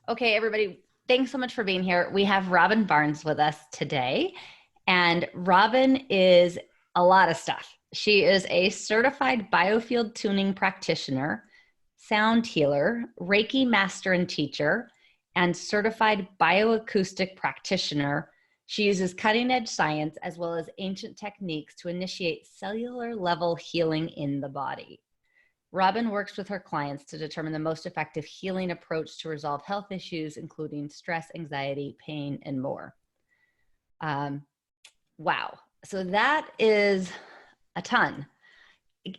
Okay, everybody, thanks so much for being here. We have Robin Barnes with us today, and Robin is a lot of stuff. She is a certified Biofield Tuning Practitioner, sound healer, Reiki Master and Teacher, and certified BioAcoustic Practitioner. She uses cutting-edge science as well as ancient techniques to initiate cellular level healing in the body. Robin works with her clients to determine the most effective healing approach to resolve health issues, including stress, anxiety, pain, and more. Wow. So that is a ton.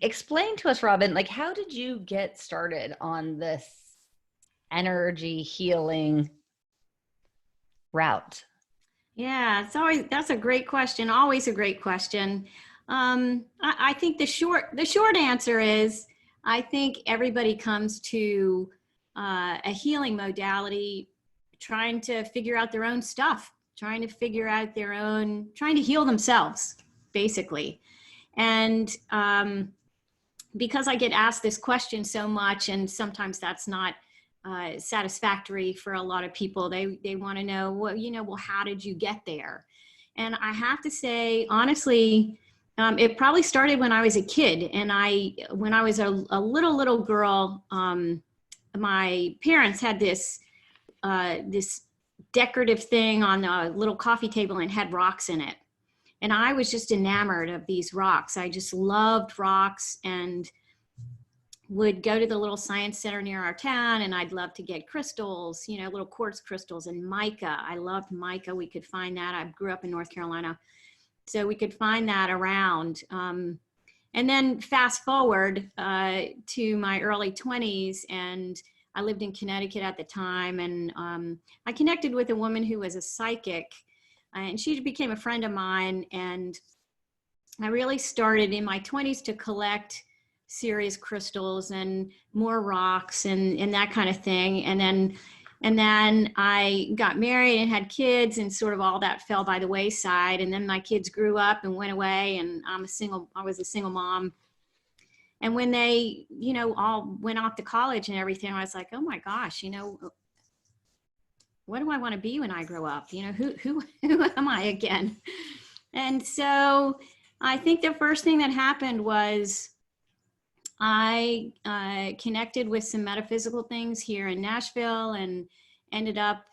Explain to us, Robin, like, how did you get started on this energy healing route? Yeah, that's a great question. Always a great question. I think the short answer is I think everybody comes to a healing modality trying to figure out their own stuff, trying to heal themselves, basically. And because I get asked this question so much, and sometimes that's not satisfactory for a lot of people. They want to know, well, how did you get there? And I have to say, honestly, it probably started when I was a kid. And when I was a little girl, my parents had this decorative thing on a little coffee table and had rocks in it. And I was just enamored of these rocks. I just loved rocks and would go to the little science center near our town, and I'd love to get crystals, little quartz crystals and mica. I loved mica. We could find that. I grew up in North Carolina, so we could find that around. And then fast forward to my early 20s, and I lived in Connecticut at the time, and I connected with a woman who was a psychic, and she became a friend of mine, and I really started in my 20s to collect serious crystals and more rocks and that kind of thing. And then I got married and had kids, and sort of all that fell by the wayside. And then my kids grew up and went away, and I was a single mom. And when they, all went off to college and everything, I was like, oh my gosh, what do I want to be when I grow up? Who am I again? And so I think the first thing that happened was I connected with some metaphysical things here in Nashville, and ended up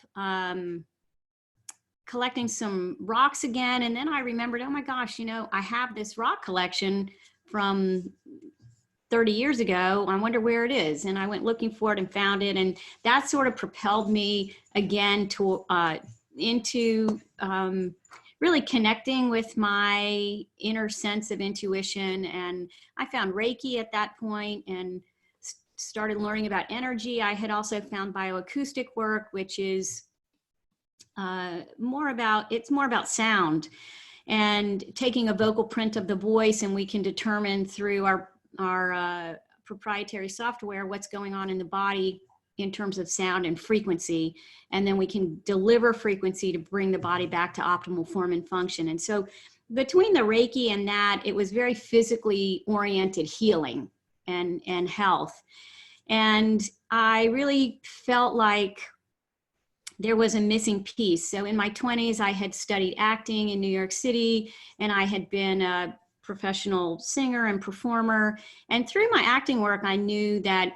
collecting some rocks again. And then I remembered, oh my gosh, I have this rock collection from 30 years ago. I wonder where it is. And I went looking for it and found it. And that sort of propelled me again into really connecting with my inner sense of intuition. And I found Reiki at that point and started learning about energy. I had also found bioacoustic work, which is more about sound and taking a vocal print of the voice, and we can determine through our proprietary software what's going on in the body in terms of sound and frequency, and then we can deliver frequency to bring the body back to optimal form and function. And so between the Reiki and that, it was very physically oriented healing and health. And I really felt like there was a missing piece. So in my 20s, I had studied acting in New York City, and I had been a professional singer and performer. And through my acting work, I knew that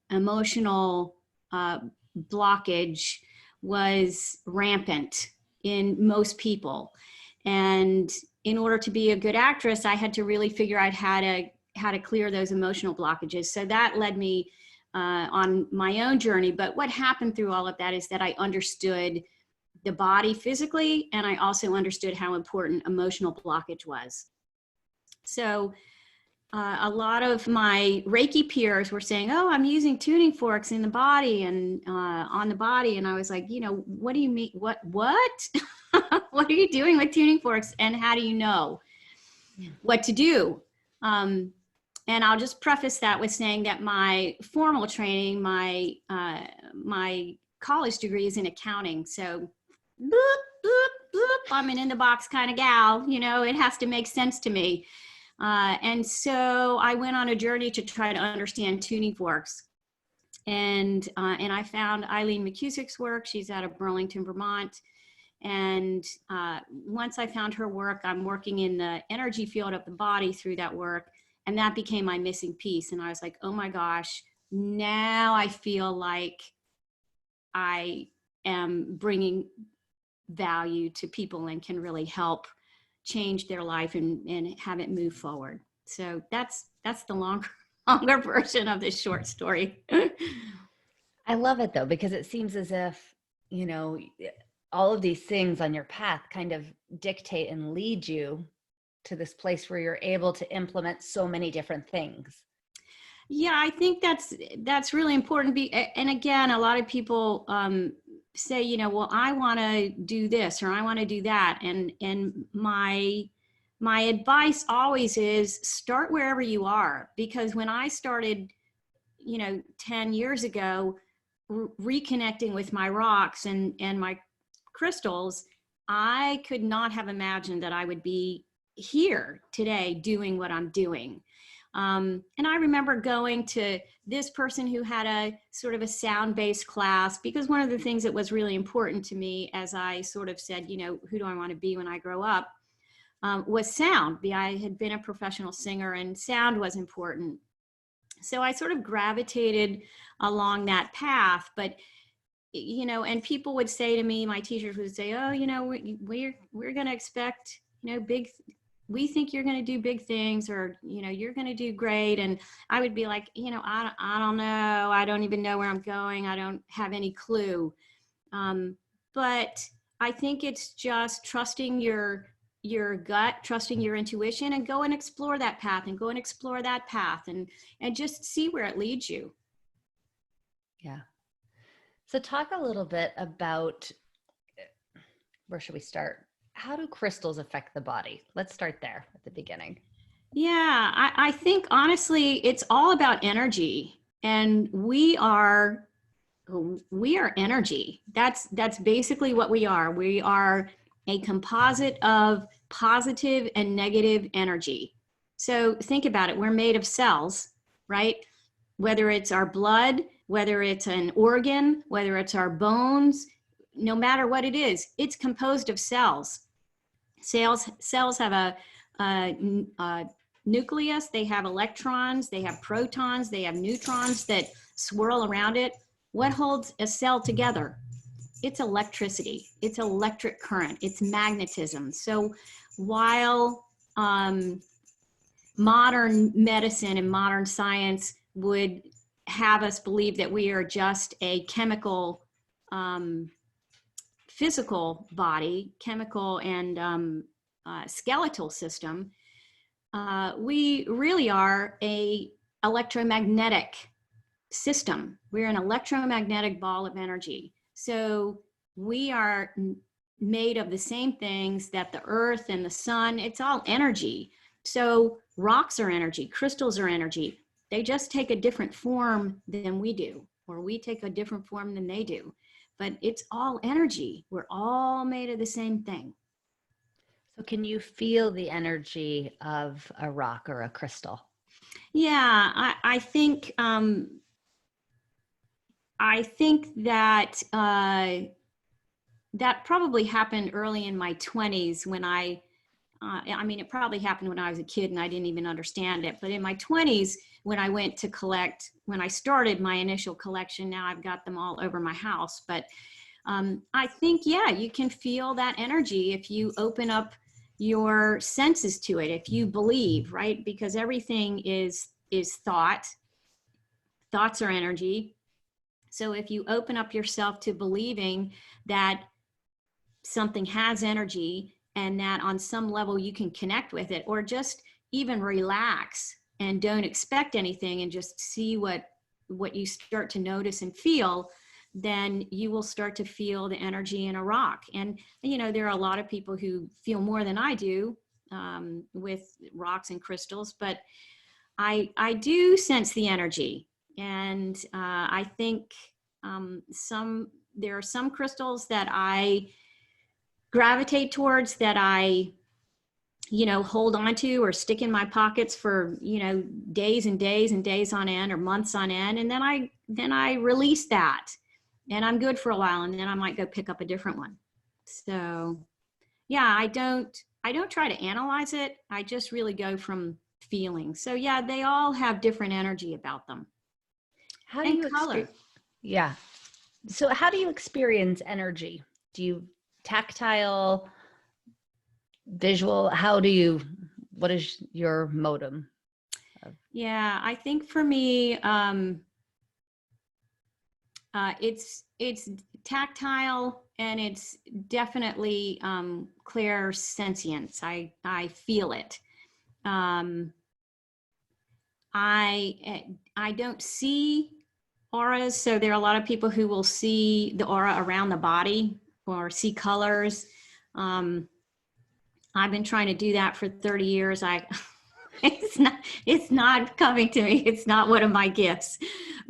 emotional blockage was rampant in most people. And in order to be a good actress, I had to really figure out how to clear those emotional blockages. So that led me on my own journey. But what happened through all of that is that I understood the body physically, and I also understood how important emotional blockage was. So a lot of my Reiki peers were saying, oh, I'm using tuning forks in the body and on the body. And I was like, what do you mean? What? What are you doing with tuning forks? And how do you know what to do? And I'll just preface that with saying that my formal training, my college degree is in accounting. So boop, boop, boop, I'm an in the box kind of gal, it has to make sense to me. And so I went on a journey to try to understand tuning forks. And I found Eileen McKusick's work. She's out of Burlington, Vermont. And once I found her work, I'm working in the energy field of the body through that work. And that became my missing piece. And I was like, oh my gosh, now I feel like I am bringing value to people and can really help change their life and have it move forward. So that's the longer version of this short story. I love it though, because it seems as if, you know, all of these things on your path kind of dictate and lead you to this place where you're able to implement so many different things. Yeah, I think that's really important. And again, a lot of people say, you know, well, I want to do this or I want to do that. And my advice always is start wherever you are, because when I started, you know, 10 years ago, reconnecting with my rocks and my crystals, I could not have imagined that I would be here today doing what I'm doing. And I remember going to this person who had a sort of a sound-based class, because one of the things that was really important to me as I sort of said, you know, who do I want to be when I grow up, was sound. I had been a professional singer and sound was important. So I sort of gravitated along that path. But, you know, and people would say to me, my teachers would say, oh, you know, we're going to expect, you know, we think you're going to do big things, or, you know, you're going to do great. And I would be like, you know, I don't know. I don't even know where I'm going. I don't have any clue. But I think it's just trusting your gut, trusting your intuition, and go and explore that path and go and explore that path and just see where it leads you. Yeah. So talk a little bit about, where should we start? How do crystals affect the body? Let's start there at the beginning. Yeah, I think honestly, it's all about energy, and we are energy. That's basically what we are. We are a composite of positive and negative energy. So think about it. We're made of cells, right? Whether it's our blood, whether it's an organ, whether it's our bones, no matter what it is, it's composed of cells. Cells have a nucleus, they have electrons, they have protons, they have neutrons that swirl around it. What holds a cell together? It's electricity, it's electric current, it's magnetism. So while modern medicine and modern science would have us believe that we are just a chemical, physical body, chemical and skeletal system, we really are a electromagnetic system. We're an electromagnetic ball of energy. So we are made of the same things that the earth and the sun, it's all energy. So rocks are energy, crystals are energy. They just take a different form than we do, or we take a different form than they do. But it's all energy. We're all made of the same thing. So can you feel the energy of a rock or a crystal? Yeah, I think that that probably happened early in my 20s when I mean, it probably happened when I was a kid and I didn't even understand it. But in my 20s, when I went to collect, when I started my initial collection, now I've got them all over my house. But I think, yeah, you can feel that energy if you open up your senses to it, if you believe, right? Because everything is thought. Thoughts are energy. So if you open up yourself to believing that something has energy and that on some level you can connect with it, or just even relax and don't expect anything and just see what you start to notice and feel, then you will start to feel the energy in a rock. And, you know, there are a lot of people who feel more than I do with rocks and crystals, but I do sense the energy. And I think there are some crystals that I gravitate towards, that I, you know, hold on to or stick in my pockets for, you know, days and days and days on end, or months on end. And then I release that, and I'm good for a while, and then I might go pick up a different one. So yeah, I don't try to analyze it. I just really go from feeling. So yeah, they all have different energy about them. How do And you color. Yeah. So how do you experience energy? Do you tactile, visual? What is your modem? Yeah, I think for me, it's tactile, and it's definitely clairsentience. I feel it. I don't see auras, so there are a lot of people who will see the aura around the body or see colors. I've been trying to do that for 30 years. It's not coming to me. It's not one of my gifts,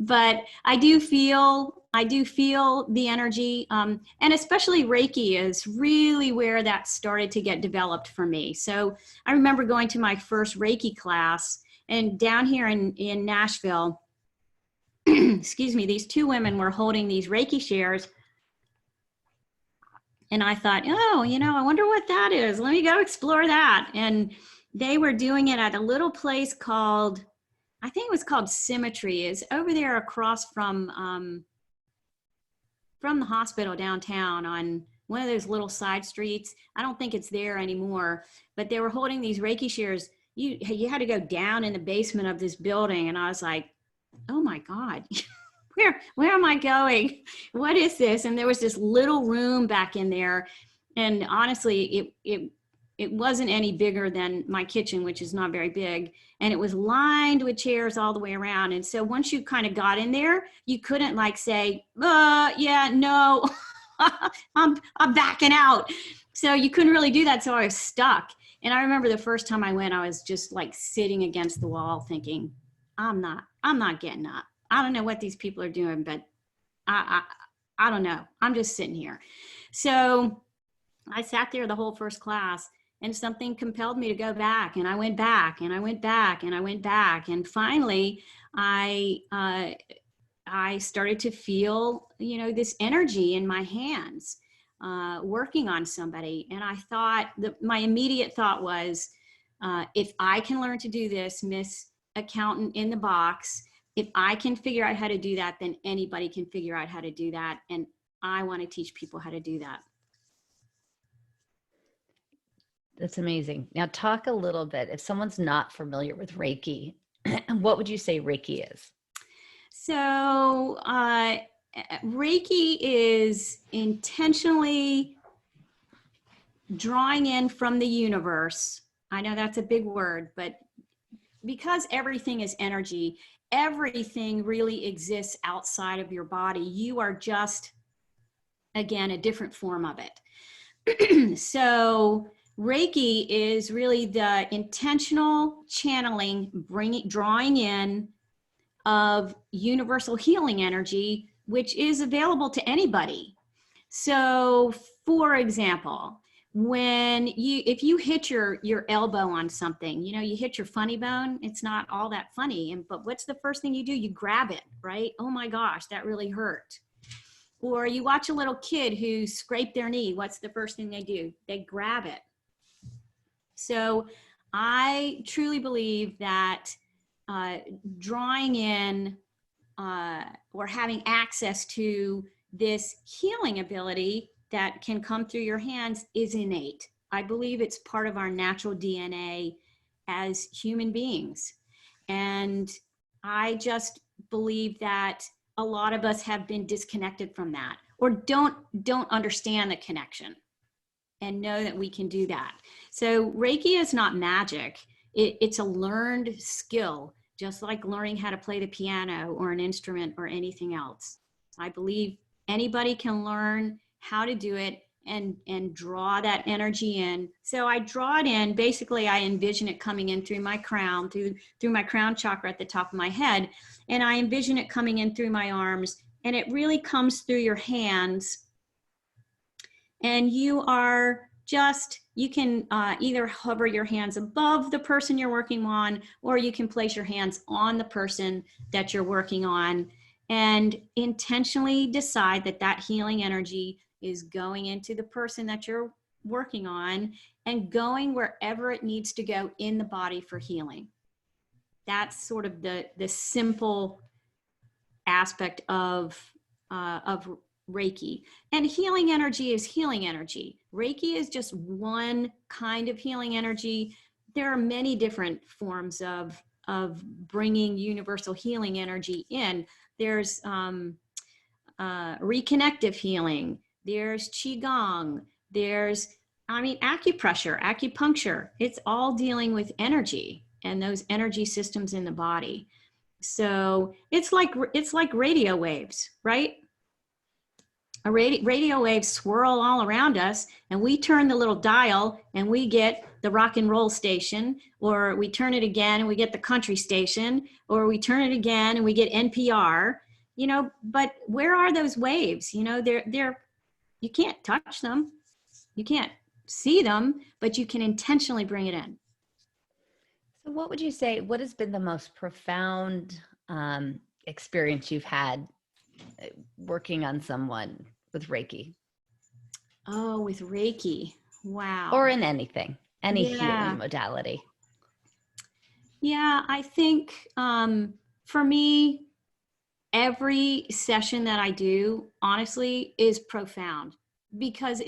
but I do feel the energy. And especially Reiki is really where that started to get developed for me. So I remember going to my first Reiki class, and down here in Nashville, excuse me, these two women were holding these Reiki chairs. And I thought, oh, I wonder what that is. Let me go explore that. And they were doing it at a little place called, I think it was called Symmetry. It's over there across from the hospital downtown on one of those little side streets. I don't think it's there anymore, but they were holding these Reiki chairs. You had to go down in the basement of this building. And I was like, oh my God, where am I going? What is this? And there was this little room back in there. And honestly, it wasn't any bigger than my kitchen, which is not very big. And it was lined with chairs all the way around. And so once you kind of got in there, you couldn't like say, yeah, no, I'm backing out. So you couldn't really do that. So I was stuck. And I remember the first time I went, I was just like sitting against the wall thinking, I'm not getting up. I don't know what these people are doing, but I don't know. I'm just sitting here. So I sat there the whole first class, and something compelled me to go back, and I went back, and I went back, and I went back. And finally I started to feel, this energy in my hands, working on somebody. And I thought my immediate thought was, if I can learn to do this, Miss Accountant in the box, if I can figure out how to do that, then anybody can figure out how to do that. And I want to teach people how to do that. That's amazing. Now talk a little bit, if someone's not familiar with Reiki, what would you say Reiki is? So Reiki is intentionally drawing in from the universe. I know that's a big word, but because everything is energy, everything really exists outside of your body. You are just, again, a different form of it. So Reiki is really the intentional channeling, drawing in of universal healing energy, which is available to anybody. So for example, if you hit your elbow on something, you hit your funny bone, it's not all that funny. But what's the first thing you do? You grab it, right? Oh my gosh, that really hurt. Or you watch a little kid who scraped their knee. What's the first thing they do? They grab it. So I truly believe that drawing in or having access to this healing ability that can come through your hands is innate. I believe it's part of our natural DNA as human beings. And I just believe that a lot of us have been disconnected from that, or don't understand the connection and know that we can do that. So Reiki is not magic. It's a learned skill, just like learning how to play the piano or an instrument or anything else. I believe anybody can learn how to do it and draw that energy in. So I draw it in, basically I envision it coming in through my crown, through my crown chakra at the top of my head. And I envision it coming in through my arms, and it really comes through your hands. And you can either hover your hands above the person you're working on, or you can place your hands on the person that you're working on. and intentionally decide that that healing energy is going into the person that you're working on and going wherever it needs to go in the body for healing. That's sort of the simple aspect of Reiki. And healing energy is healing energy. Reiki is just one kind of healing energy. There are many different forms of bringing universal healing energy in. There's reconnective healing. There's qigong. There's, acupressure, acupuncture. It's all dealing with energy and those energy systems in the body. So it's like radio waves, right? Radio waves swirl all around us, and we turn the little dial and we get the rock and roll station, or we turn it again and we get the country station, or we turn it again and we get NPR, but where are those waves? They're you can't touch them. You can't see them, but you can intentionally bring it in. So what would you say, what has been the most profound experience you've had working on someone with Reiki? Oh, with Reiki. Wow. Or in anything, any healing modality. Yeah, I think for me, every session that I do, honestly, is profound because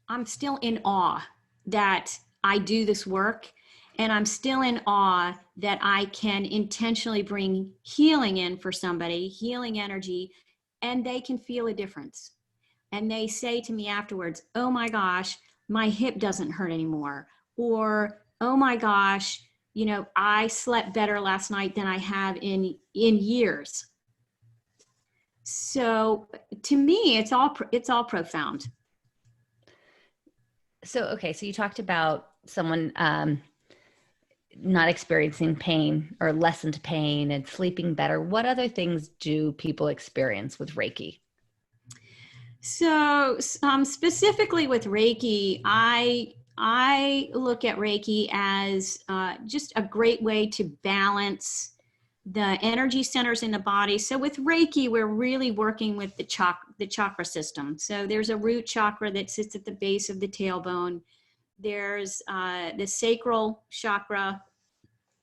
I'm still in awe that I do this work, and I'm still in awe that I can intentionally bring healing in for somebody, healing energy, and they can feel a difference. And they say to me afterwards, oh my gosh, my hip doesn't hurt anymore. Or, oh my gosh, I slept better last night than I have in years. So to me, it's all profound. So you talked about someone not experiencing pain or lessened pain and sleeping better. What other things do people experience with Reiki? So specifically with Reiki, I look at Reiki as just a great way to balance the energy centers in the body. So with Reiki, we're really working with the chakra system. So there's a root chakra that sits at the base of the tailbone. There's the sacral chakra,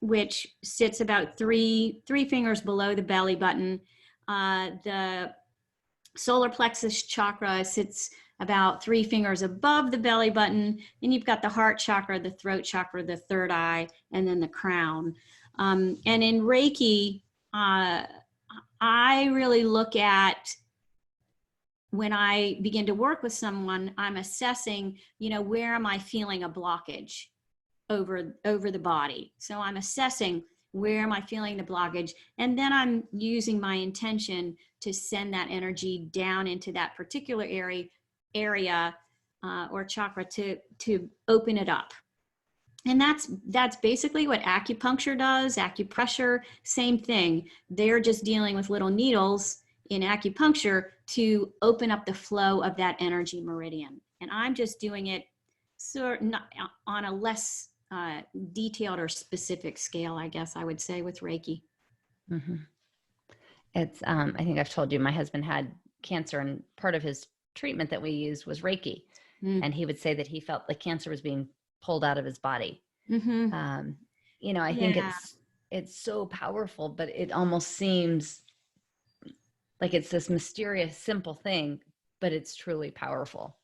which sits about three fingers below the belly button. The solar plexus chakra sits about 3 fingers above the belly button. And you've got the heart chakra, the throat chakra, the third eye, and then the crown. And in Reiki, I really look at, when I begin to work with someone, I'm assessing, where am I feeling a blockage over the body? So I'm assessing, where am I feeling the blockage? And then I'm using my intention to send that energy down into that particular area or chakra to open it up. And that's basically what acupuncture does. Acupressure, same thing. They're just dealing with little needles in acupuncture to open up the flow of that energy meridian. And I'm just doing it on a less detailed or specific scale, I guess I would say, with Reiki. Mm-hmm. It's, I think I've told you, my husband had cancer, and part of his treatment that we used was Reiki. And he would say that he felt like cancer was being pulled out of his body. Mm-hmm. I think it's so powerful, but it almost seems like it's this mysterious, simple thing, but it's truly powerful.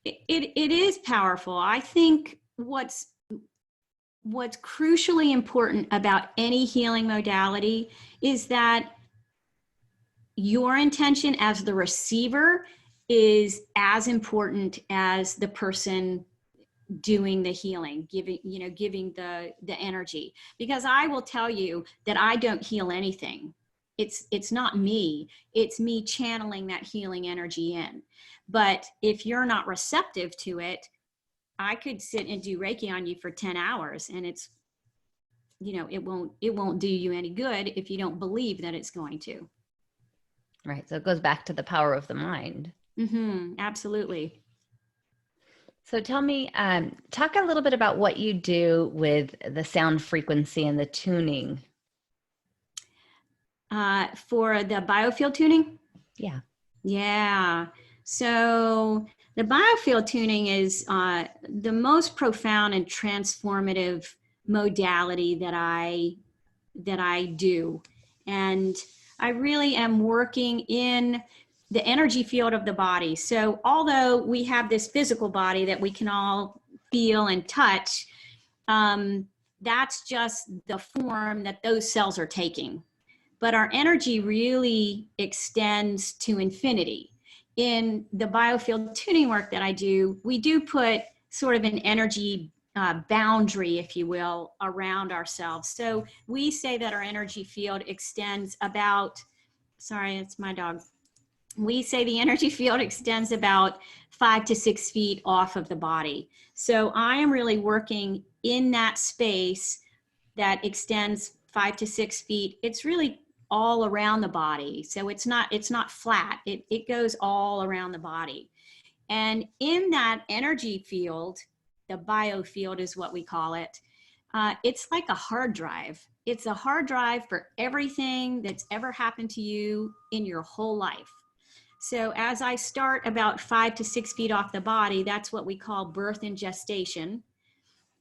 It is powerful. I think what's crucially important about any healing modality is that your intention as the receiver is as important as the person doing the healing, giving the energy. Because I will tell you that I don't heal anything. It's not me. It's me channeling that healing energy in. But if you're not receptive to it, I could sit and do Reiki on you for 10 hours and it's, it won't do you any good if you don't believe that it's going to. Right. So it goes back to the power of the mind. Mm-hmm. Absolutely. So tell me, talk a little bit about what you do with the sound frequency and the tuning. For the biofield tuning? Yeah. Yeah. So the biofield tuning is the most profound and transformative modality that I do. And I really am working in the energy field of the body. So although we have this physical body that we can all feel and touch, that's just the form that those cells are taking. But our energy really extends to infinity. In the biofield tuning work that I do, we do put sort of an energy boundary, if you will, around ourselves. So we say that our energy field extends about, sorry, it's my dog. We say the energy field extends about 5 to 6 feet off of the body. So I am really working in that space that extends 5 to 6 feet. It's really all around the body. So it's not flat. It goes all around the body. And in that energy field, the biofield is what we call it. It's like a hard drive. It's a hard drive for everything that's ever happened to you in your whole life. So as I start about 5 to 6 feet off the body, that's what we call birth and gestation.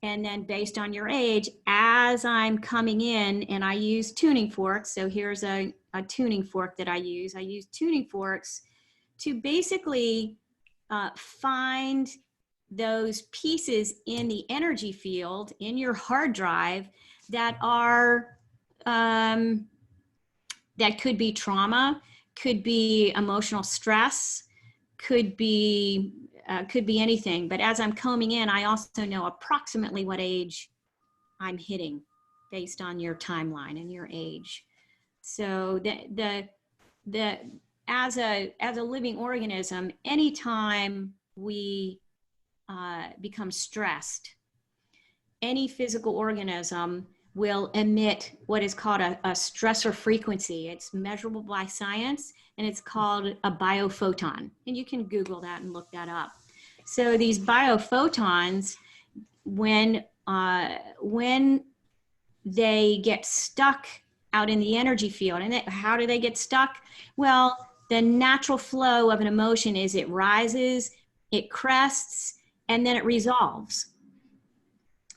And then based on your age, as I'm coming in, and I use tuning forks. So here's a tuning fork that I use. I use tuning forks to basically find those pieces in the energy field, in your hard drive, that are, that could be trauma, could be emotional stress, could be anything. But as I'm coming in, I also know approximately what age I'm hitting based on your timeline and your age. So as a living organism, anytime we become stressed, any physical organism will emit what is called a stressor frequency. It's measurable by science, and it's called a biophoton. And you can Google that and look that up. So these biophotons, when they get stuck out in the energy field, and how do they get stuck? Well, the natural flow of an emotion is it rises, it crests, and then it resolves.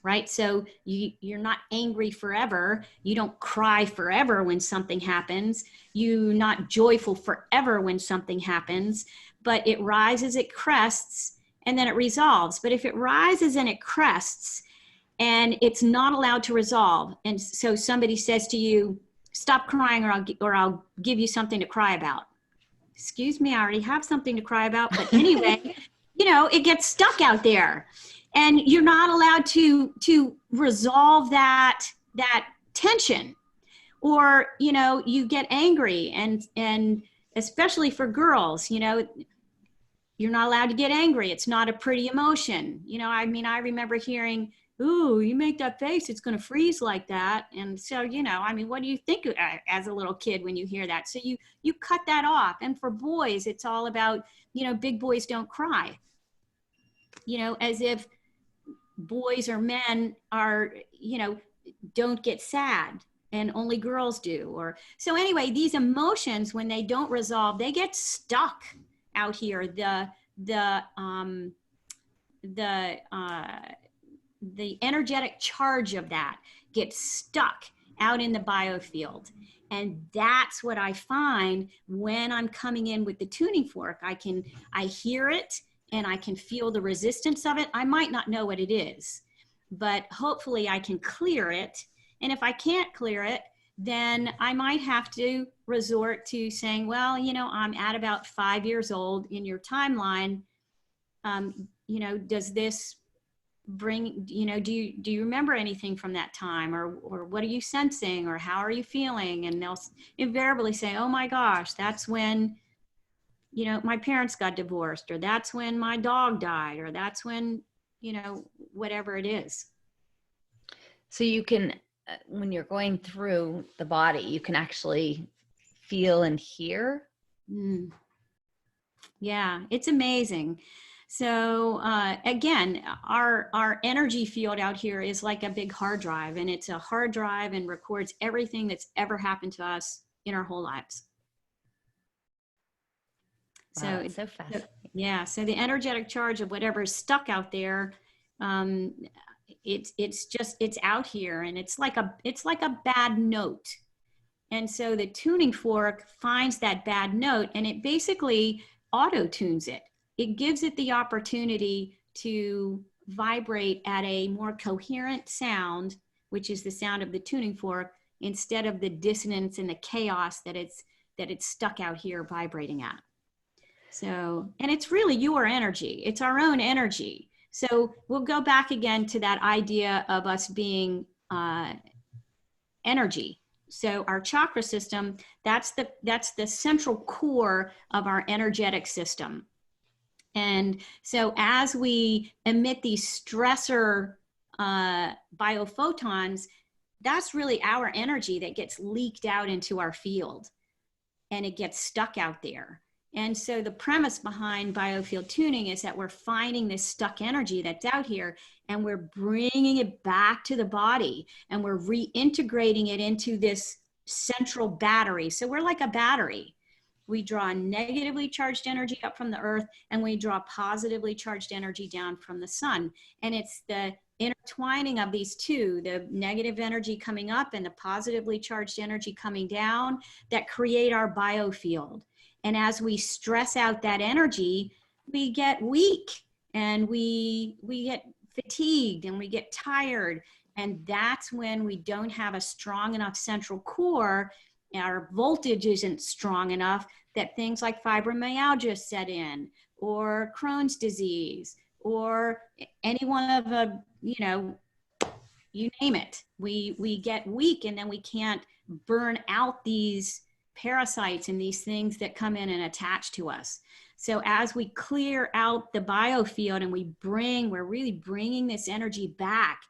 Right? So you're not angry forever. You don't cry forever when something happens. You're not joyful forever when something happens, but it rises, it crests, and then it resolves. But if it rises and it crests and it's not allowed to resolve, and so somebody says to you, stop crying or I'll give you something to cry about. Excuse me, I already have something to cry about. But anyway, it gets stuck out there. And you're not allowed to resolve that tension, or you get angry, and especially for girls, you're not allowed to get angry. It's not a pretty emotion. I remember hearing, "Ooh, you make that face, it's going to freeze like that." And so, what do you think as a little kid when you hear that? So you cut that off. And for boys, it's all about, big boys don't cry. As if boys or men are, don't get sad and only girls do. Or so anyway, these emotions, when they don't resolve, they get stuck out here. The energetic charge of that gets stuck out in the biofield. And that's what I find when I'm coming in with the tuning fork. I hear it, and I can feel the resistance of it. I might not know what it is, but hopefully I can clear it. And if I can't clear it, then I might have to resort to saying, well, I'm at about 5 years old in your timeline. Does this bring, do you remember anything from that time? Or what are you sensing? Or how are you feeling? And they'll invariably say, oh my gosh, that's when my parents got divorced, or that's when my dog died, or that's when, whatever it is. So you can, when you're going through the body, you can actually feel and hear. Yeah, it's amazing. So again, our energy field out here is like a big hard drive, and it's a hard drive and records everything that's ever happened to us in our whole lives. Wow, that's so fast. Yeah, so the energetic charge of whatever is stuck out there, it's out here, and it's like a bad note. And so the tuning fork finds that bad note, and it basically auto tunes it. It gives it the opportunity to vibrate at a more coherent sound, which is the sound of the tuning fork, instead of the dissonance and the chaos that it's stuck out here vibrating at. So, and it's really your energy. It's our own energy. So we'll go back again to that idea of us being energy. So our chakra system, that's the central core of our energetic system. And so as we emit these stressor biophotons, that's really our energy that gets leaked out into our field, and it gets stuck out there. And so the premise behind biofield tuning is that we're finding this stuck energy that's out here, and we're bringing it back to the body, and we're reintegrating it into this central battery. So we're like a battery. We draw negatively charged energy up from the earth, and we draw positively charged energy down from the sun. And it's the intertwining of these two, the negative energy coming up and the positively charged energy coming down, that create our biofield. And as we stress out that energy, we get weak, and we get fatigued, and we get tired. And that's when we don't have a strong enough central core. Our voltage isn't strong enough, that things like fibromyalgia set in, or Crohn's disease, or any one of a, you name it. We get weak, and then we can't burn out these parasites and these things that come in and attach to us. So as we clear out the biofield, and we're really bringing this energy back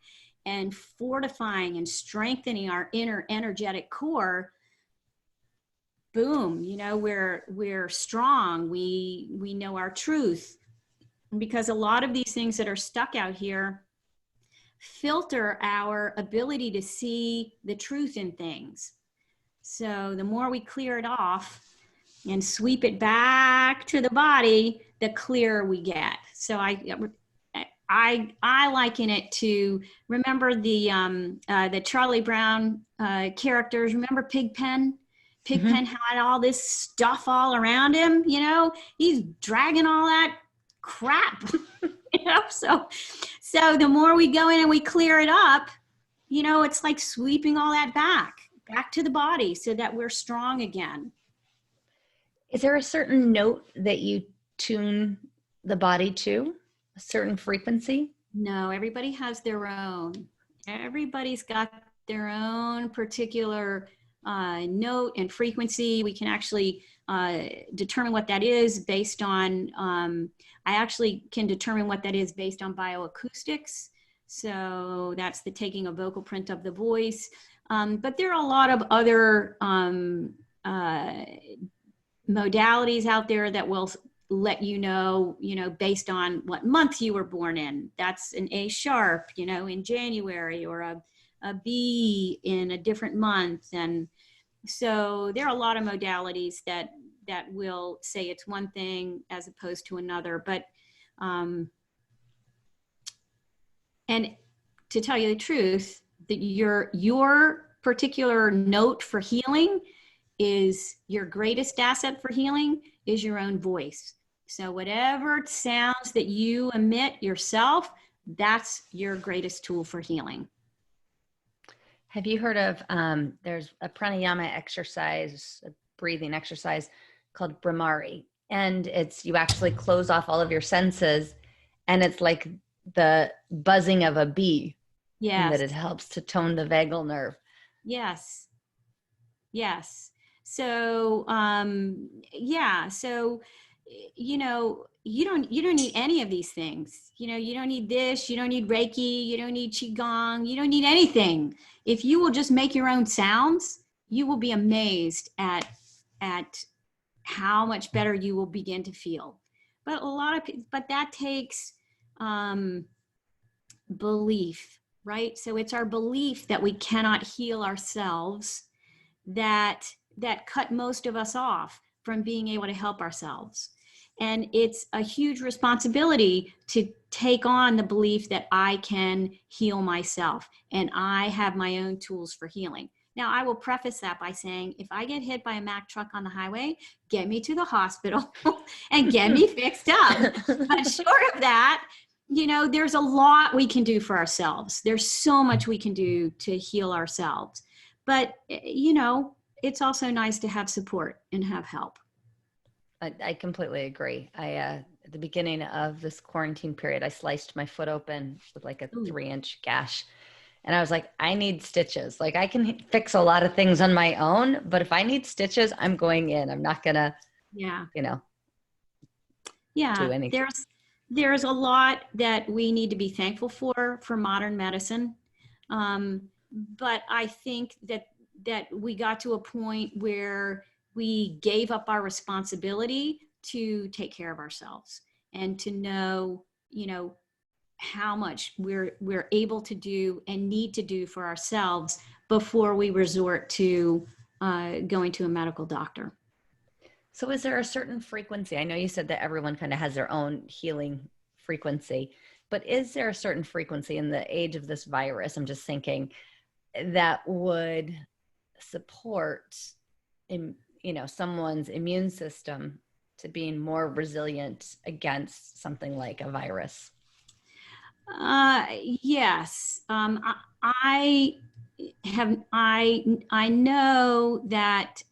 and fortifying and strengthening our inner energetic core, boom, we're strong. We know our truth. Because a lot of these things that are stuck out here filter our ability to see the truth in things. So the more we clear it off and sweep it back to the body, the clearer we get. So I liken it to, remember the Charlie Brown characters. Remember Pigpen? Pigpen had all this stuff all around him. He's dragging all that crap. So the more we go in and we clear it up, it's like sweeping all that back to the body, so that we're strong again. Is there a certain note that you tune the body to? A certain frequency? No, everybody has their own. Everybody's got their own particular note and frequency. We can actually determine what that is based on, I actually can determine what that is based on bioacoustics. So that's the taking a vocal print of the voice. But there are a lot of other modalities out there that will let you know, based on what month you were born in. That's an A sharp, in January, or a B in a different month. And so there are a lot of modalities that will say it's one thing as opposed to another. But, and to tell you the truth, that your particular note for healing is your greatest asset for healing is your own voice. So whatever sounds that you emit yourself, that's your greatest tool for healing. Have you heard of, there's a pranayama exercise, a breathing exercise called Brahmari. And you actually close off all of your senses, and it's like the buzzing of a bee. Yes. And that it helps to tone the vagal nerve. Yes. Yes. So, so, you don't need any of these things. You don't need this, you don't need Reiki, you don't need Qigong, you don't need anything. If you will just make your own sounds, you will be amazed at how much better you will begin to feel. But that takes belief, right? So it's our belief that we cannot heal ourselves that that cut most of us off from being able to help ourselves. And it's a huge responsibility to take on the belief that I can heal myself and I have my own tools for healing. Now, I will preface that by saying, if I get hit by a Mack truck on the highway, get me to the hospital and get me fixed up. But short of that, there's a lot we can do for ourselves. There's so much we can do to heal ourselves. But, it's also nice to have support and have help. I completely agree. At the beginning of this quarantine period, I sliced my foot open with like a 3-inch gash. And I was like, I need stitches. Like, I can fix a lot of things on my own, but if I need stitches, I'm going in. I'm not gonna, do anything. There's a lot that we need to be thankful for modern medicine. But I think that we got to a point where we gave up our responsibility to take care of ourselves and to know, how much we're able to do and need to do for ourselves before we resort to going to a medical doctor. So is there a certain frequency? I know you said that everyone kind of has their own healing frequency, but is there a certain frequency in the age of this virus, I'm just thinking, that would support someone's immune system to being more resilient against something like a virus? Yes. I know that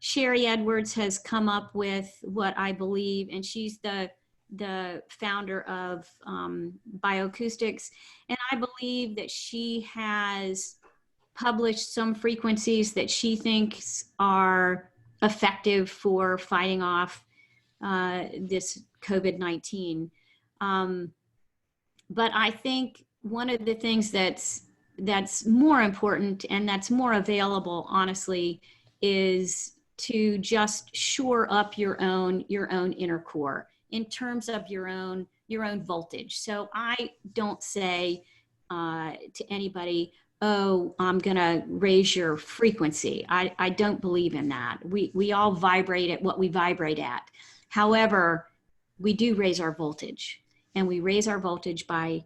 Sherry Edwards has come up with what I believe, and she's the founder of Bioacoustics, and I believe that she has published some frequencies that she thinks are effective for fighting off this COVID-19. But I think one of the things that's more important and that's more available, honestly, is to just shore up your own inner core in terms of your own voltage. So I don't say to anybody, oh, I'm gonna raise your frequency. I don't believe in that. We all vibrate at what we vibrate at. However, we do raise our voltage. And we raise our voltage by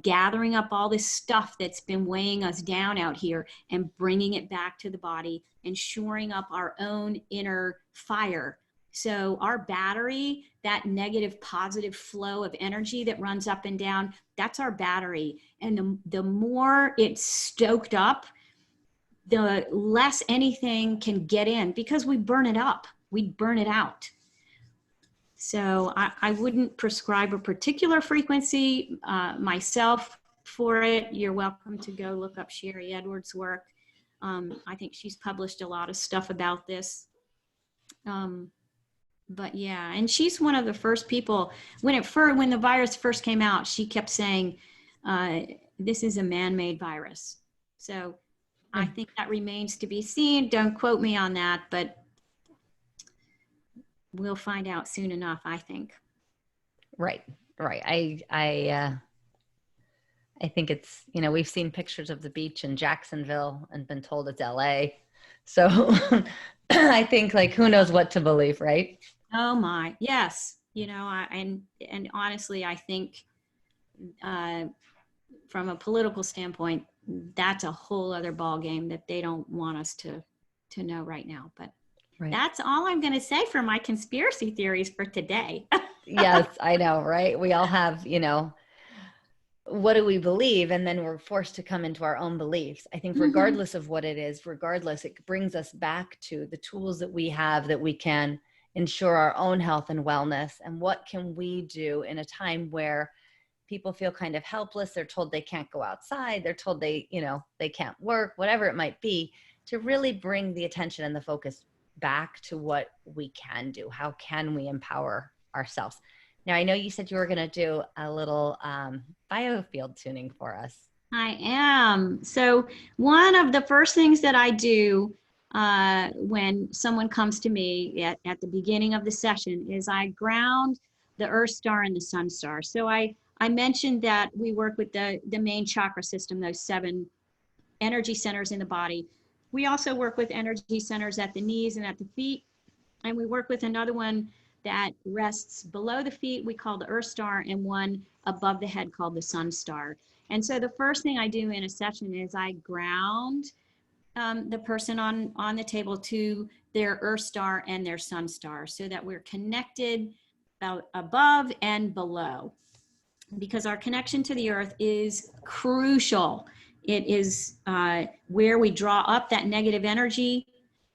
gathering up all this stuff that's been weighing us down out here and bringing it back to the body and shoring up our own inner fire. So our battery, that negative positive flow of energy that runs up and down, that's our battery. And the more it's stoked up, the less anything can get in because we burn it up. We burn it out. So I wouldn't prescribe a particular frequency myself for it. You're welcome to go look up Sherry Edwards' work. I think she's published a lot of stuff about this. But yeah, and she's one of the first people, when the virus first came out, she kept saying, this is a man-made virus. So I think that remains to be seen. Don't quote me on that, but we'll find out soon enough, I think. Right. I think it's, we've seen pictures of the beach in Jacksonville and been told it's LA. So I think who knows what to believe, right? Oh my, yes. And honestly, I think from a political standpoint, that's a whole other ball game that they don't want us to know right now. But right. That's all I'm going to say for my conspiracy theories for today. Yes, I know, right? We all have, what do we believe? And then we're forced to come into our own beliefs. I think regardless of what it is, it brings us back to the tools that we have that we can ensure our own health and wellness. And what can we do in a time where people feel kind of helpless? They're told they can't go outside. They're told they can't work, whatever it might be, to really bring the attention and the focus back to what we can do. How can we empower ourselves? Now, I know you said you were going to do a little biofield tuning for us. I am. So one of the first things that I do when someone comes to me at the beginning of the session is I ground the Earth Star and the Sun Star. So I mentioned that we work with the main chakra system, those 7 energy centers in the body. We also work with energy centers at the knees and at the feet. And we work with another one that rests below the feet, we call the Earth Star, and one above the head called the Sun Star. And so the first thing I do in a session is I ground the person on the table to their Earth Star and their Sun Star so that we're connected above and below, because our connection to the earth is crucial. It is where we draw up that negative energy,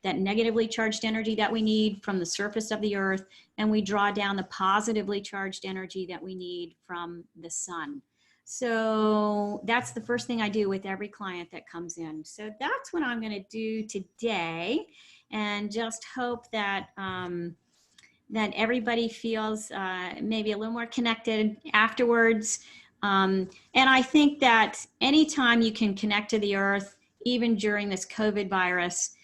that negatively charged energy that we need from the surface of the earth, and we draw down the positively charged energy that we need from the sun. So that's the first thing I do with every client that comes in. So that's what I'm going to do today, and just hope that that everybody feels maybe a little more connected afterwards. And I think that anytime you can connect to the earth, even during this COVID virus,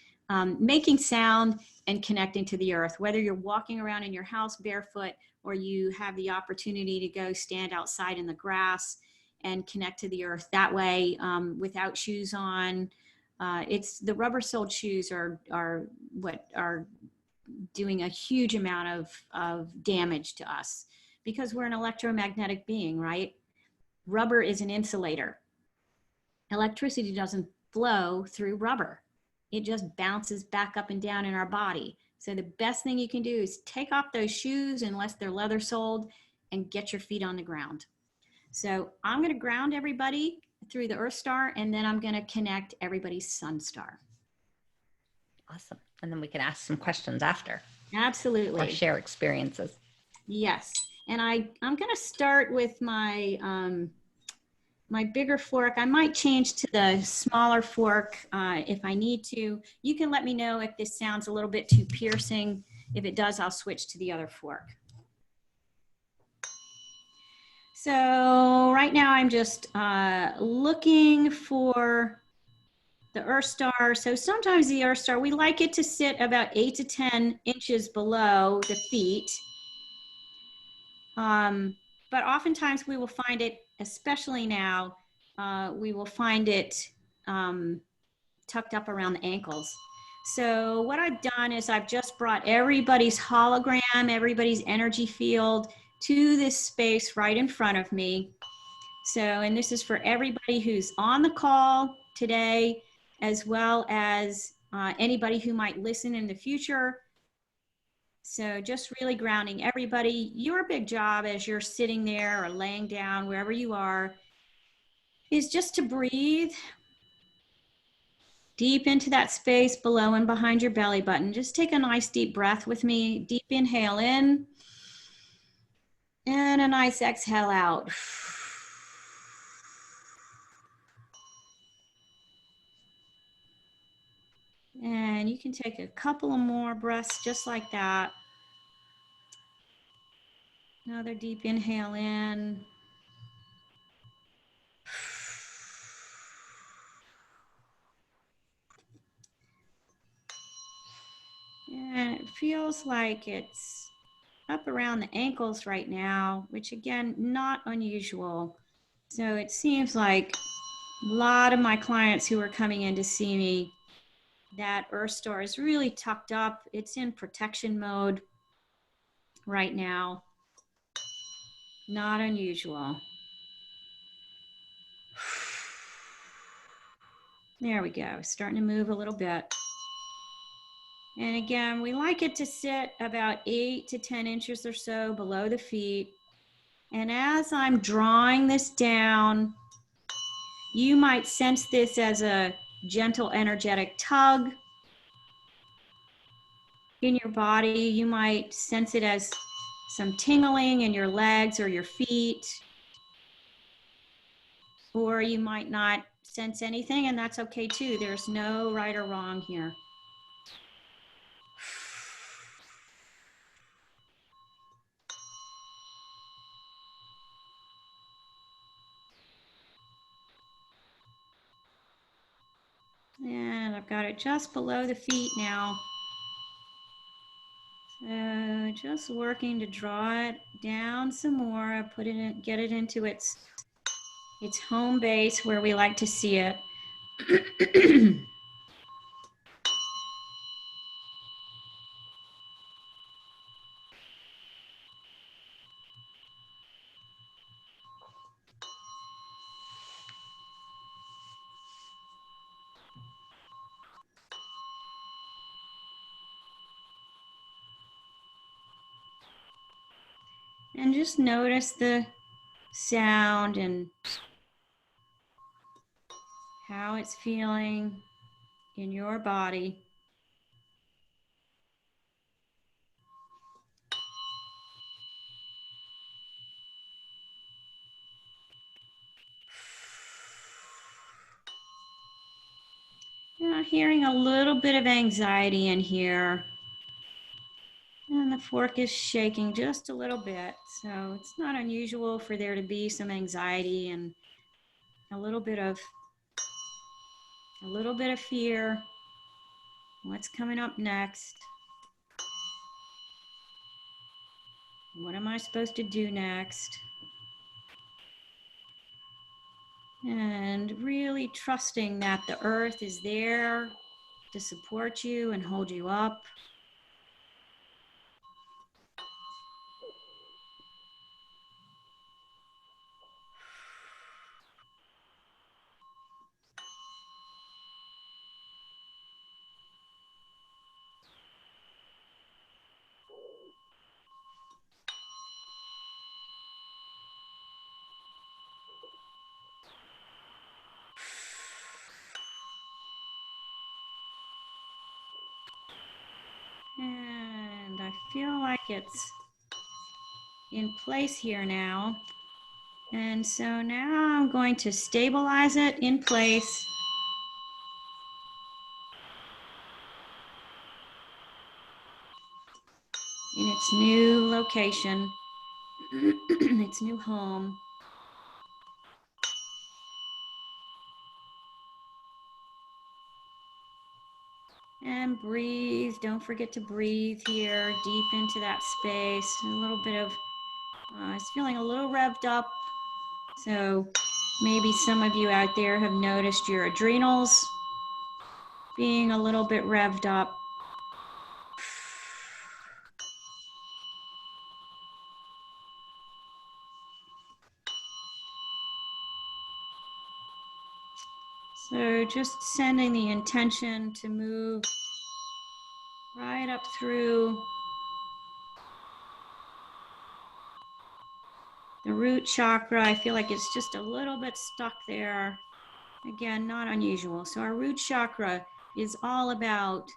making sound and connecting to the earth, whether you're walking around in your house barefoot or you have the opportunity to go stand outside in the grass and connect to the earth that way, without shoes on. It's the rubber-soled shoes are what are doing a huge amount of damage to us, because we're an electromagnetic being, right? Rubber is an insulator. Electricity doesn't flow through rubber. It just bounces back up and down in our body. So the best thing you can do is take off those shoes, unless they're leather soled, and get your feet on the ground. So I'm going to ground everybody through the Earth Star, and then I'm going to connect everybody's Sun Star. Awesome. And then we can ask some questions after. Absolutely. Or share experiences. Yes. And I'm going to start with my my bigger fork. I might change to the smaller fork if I need to. You can let me know if this sounds a little bit too piercing. If it does, I'll switch to the other fork. So right now I'm just looking for the Earth Star. So sometimes the Earth Star, we like it to sit about 8 to 10 inches below the feet. But oftentimes we will find it, especially now, we will find it tucked up around the ankles. So what I've done is I've just brought everybody's hologram, everybody's energy field to this space right in front of me. So, and this is for everybody who's on the call today, as well as anybody who might listen in the future. So just really grounding everybody. Your big job as you're sitting there or laying down, wherever you are, is just to breathe deep into that space below and behind your belly button. Just take a nice deep breath with me. Deep inhale in, and a nice exhale out. And you can take a couple of more breaths just like that. Another deep inhale in. And it feels like it's up around the ankles right now, which again, not unusual. So it seems like a lot of my clients who are coming in to see me, that Earth Star is really tucked up. It's in protection mode right now. Not unusual. There we go, starting to move a little bit. And again, we like it to sit about 8 to 10 inches or so below the feet. And as I'm drawing this down, you might sense this as a gentle, energetic tug in your body. You might sense it as some tingling in your legs or your feet. Or you might not sense anything, and that's okay too. There's no right or wrong here. And I've got it just below the feet now. So just working to draw it down some more, put it in, get it into its home base where we like to see it. And just notice the sound and how it's feeling in your body. Yeah, hearing a little bit of anxiety in here. And the fork is shaking just a little bit. So it's not unusual for there to be some anxiety and a little bit of fear. What's coming up next? What am I supposed to do next? And really trusting that the earth is there to support you and hold you up. And I feel like it's in place here now. And so now I'm going to stabilize it in place. In its new location, its new home. And breathe. Don't forget to breathe here, deep into that space. A little bit of, it's feeling a little revved up. So maybe some of you out there have noticed your adrenals being a little bit revved up. So just sending the intention to move right up through the root chakra. I feel like it's just a little bit stuck there. Again, not unusual. So our root chakra is all about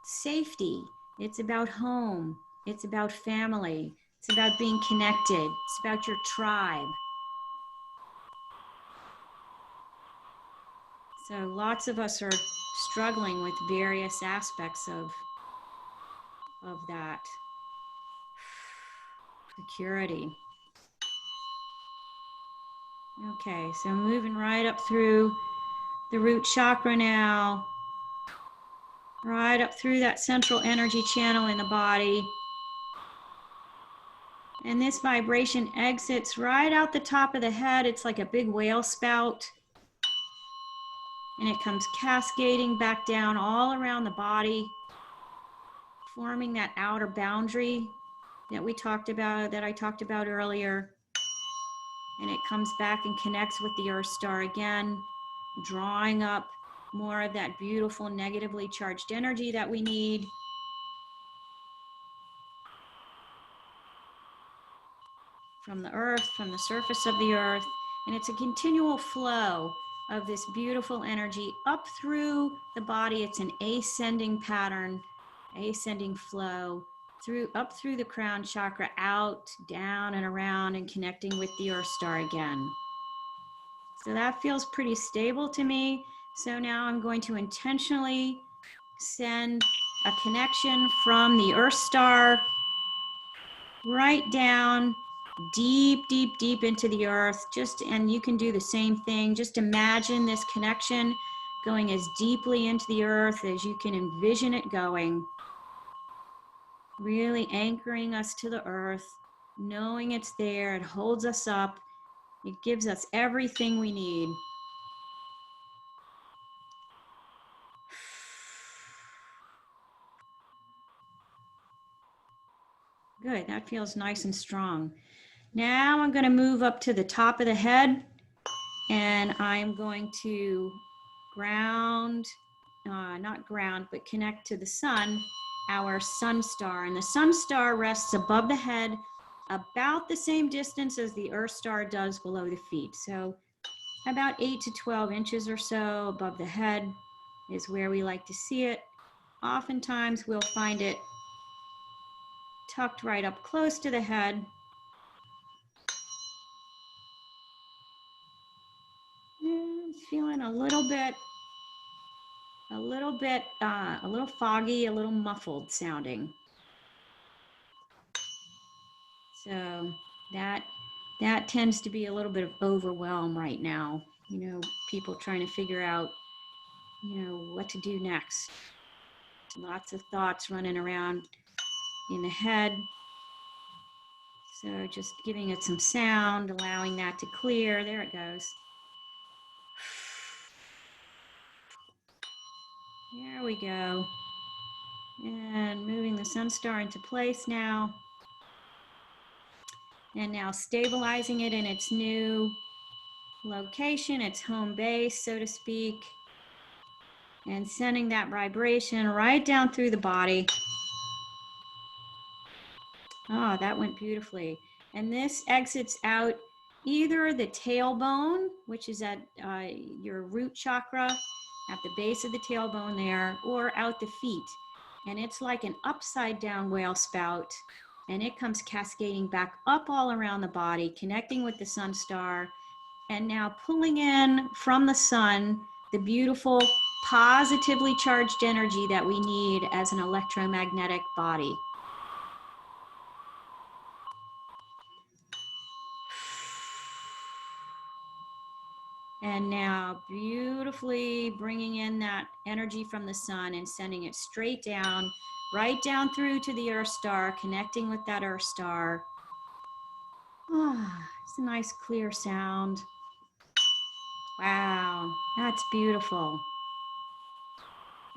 safety. It's about home. It's about family. It's about being connected. It's about your tribe. So lots of us are struggling with various aspects of that security. Okay, so moving right up through the root chakra now, right up through that central energy channel in the body. And this vibration exits right out the top of the head. It's like a big whale spout. And it comes cascading back down all around the body, forming that outer boundary that we talked about, that I talked about earlier. And it comes back and connects with the Earth Star again, drawing up more of that beautiful negatively charged energy that we need. From the earth, from the surface of the earth. And it's a continual flow of this beautiful energy up through the body. It's an ascending pattern, ascending flow up through the crown chakra, out, down, and around, and connecting with the Earth Star again. So that feels pretty stable to me. So now I'm going to intentionally send a connection from the Earth Star right down deep, deep, deep into the earth. And you can do the same thing. Just imagine this connection going as deeply into the earth as you can envision it going. Really anchoring us to the earth, knowing it's there. It holds us up. It gives us everything we need. Good, that feels nice and strong. Now I'm going to move up to the top of the head, and I'm going to connect to the sun, our sun star. And the sun star rests above the head about the same distance as the Earth star does below the feet. So about 8 to 12 inches or so above the head is where we like to see it. Oftentimes we'll find it tucked right up close to the head. And feeling a little foggy, a little muffled sounding. So that tends to be a little bit of overwhelm right now. You know, people trying to figure out, you know, what to do next. Lots of thoughts running around in the head. So just giving it some sound, allowing that to clear. There it goes. There we go. And moving the sun star into place now. And now stabilizing it in its new location, its home base, so to speak. And sending that vibration right down through the body. Oh, that went beautifully. And this exits out either the tailbone, which is at your root chakra, at the base of the tailbone there, or out the feet. And it's like an upside down whale spout. And it comes cascading back up all around the body, connecting with the sun star, and now pulling in from the sun the beautiful, positively charged energy that we need as an electromagnetic body. And now beautifully bringing in that energy from the sun and sending it straight down, right down through to the Earth star, connecting with that Earth star. Ah, it's a nice clear sound. Wow, that's beautiful.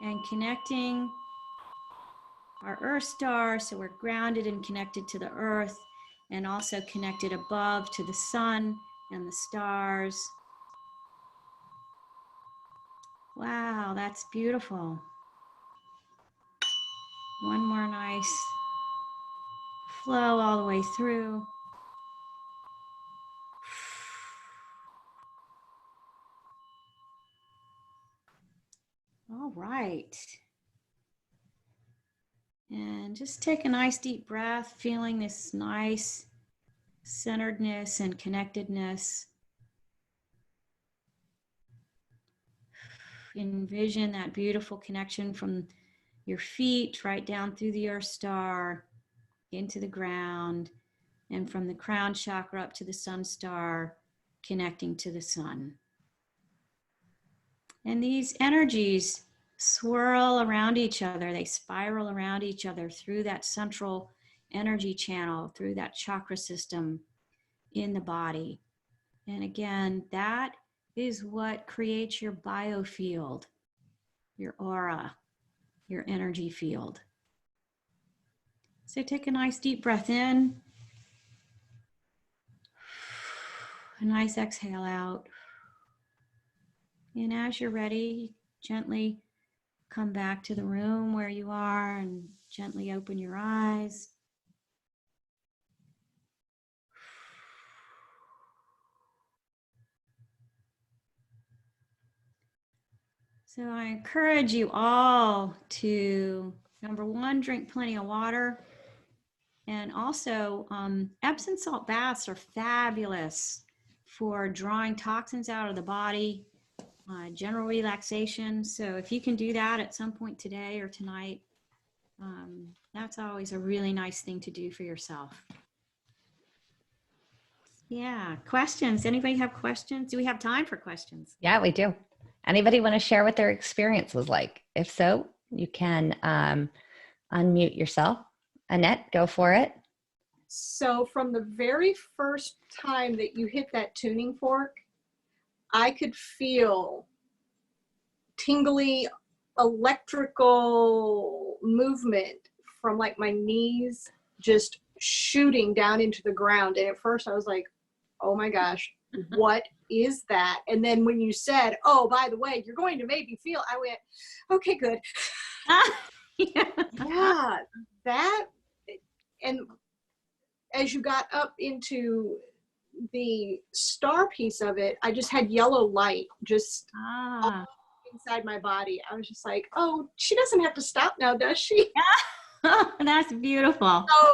And connecting our Earth star, so we're grounded and connected to the Earth, and also connected above to the sun and the stars. Wow, that's beautiful. One more nice flow all the way through. All right. And just take a nice deep breath, feeling this nice centeredness and connectedness. Envision that beautiful connection from your feet right down through the Earth star into the ground, and from the crown chakra up to the sun star, connecting to the sun. And these energies swirl around each other. They spiral around each other through that central energy channel, through that chakra system in the body. And again, that is what creates your biofield, your aura, your energy field. So take a nice deep breath in. A nice exhale out. And as you're ready, gently come back to the room where you are and gently open your eyes. So I encourage you all to, number one, drink plenty of water. And also, Epsom salt baths are fabulous for drawing toxins out of the body, general relaxation. So if you can do that at some point today or tonight, that's always a really nice thing to do for yourself. Yeah, questions? Anybody have questions? Do we have time for questions? Yeah, we do. Anybody want to share what their experience was like? If so, you can unmute yourself. Annette, go for it. So from the very first time that you hit that tuning fork, I could feel tingly electrical movement from like my knees just shooting down into the ground. And at first I was like, oh my gosh, what is that? And then when you said, oh, by the way, you're going to make me feel, I went, okay, good. Yeah, that, and as you got up into the star piece of it, I just had yellow light just all inside my body. I was just like, oh, she doesn't have to stop now, does she? That's beautiful. So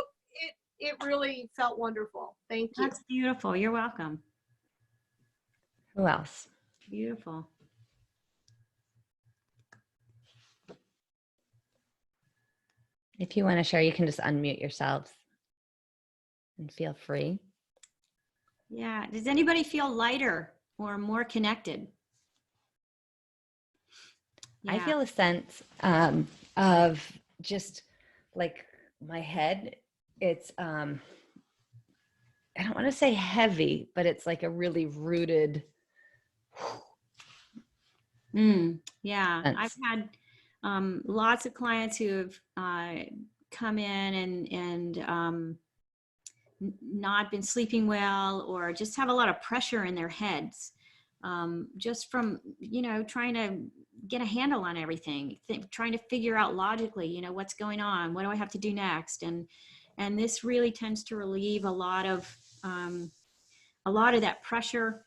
it really felt wonderful. Thank you. That's beautiful. You're welcome. Who else? Beautiful. If you want to share, you can just unmute yourselves and feel free. Yeah. Does anybody feel lighter or more connected? Yeah. I feel a sense of just like my head. It's, I don't want to say heavy, but it's like a really rooted. Yeah. sense. I've had lots of clients who have come in and not been sleeping well, or just have a lot of pressure in their heads, just from, trying to get a handle on everything, trying to figure out logically, what's going on, what do I have to do next, and this really tends to relieve a lot of that pressure.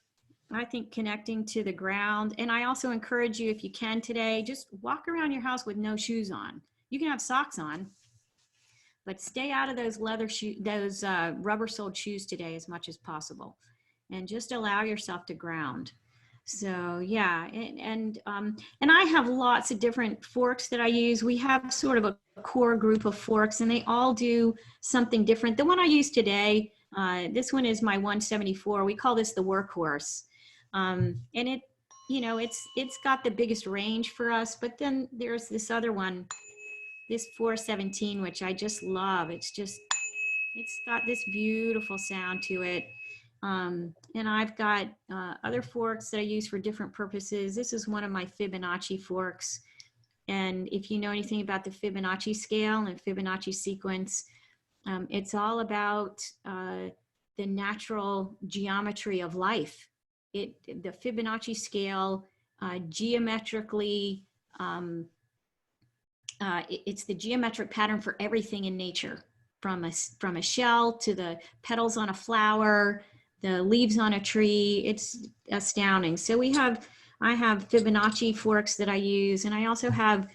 I think connecting to the ground. And I also encourage you, if you can today, just walk around your house with no shoes on. You can have socks on, but stay out of those leather shoes, those rubber soled shoes today as much as possible, and just allow yourself to ground. So yeah, and I have lots of different forks that I use. We have sort of a core group of forks, and they all do something different. The one I use today, this one is my 174. We call this the workhorse, and it's got the biggest range for us. But then there's this other one, this 417, which I just love. It's got this beautiful sound to it. And I've got other forks that I use for different purposes. This is one of my Fibonacci forks. And if you know anything about the Fibonacci scale and Fibonacci sequence, it's all about the natural geometry of life. The Fibonacci scale geometrically, it's the geometric pattern for everything in nature, from a shell to the petals on a flower, the leaves on a tree. It's astounding. So I have Fibonacci forks that I use, and I also have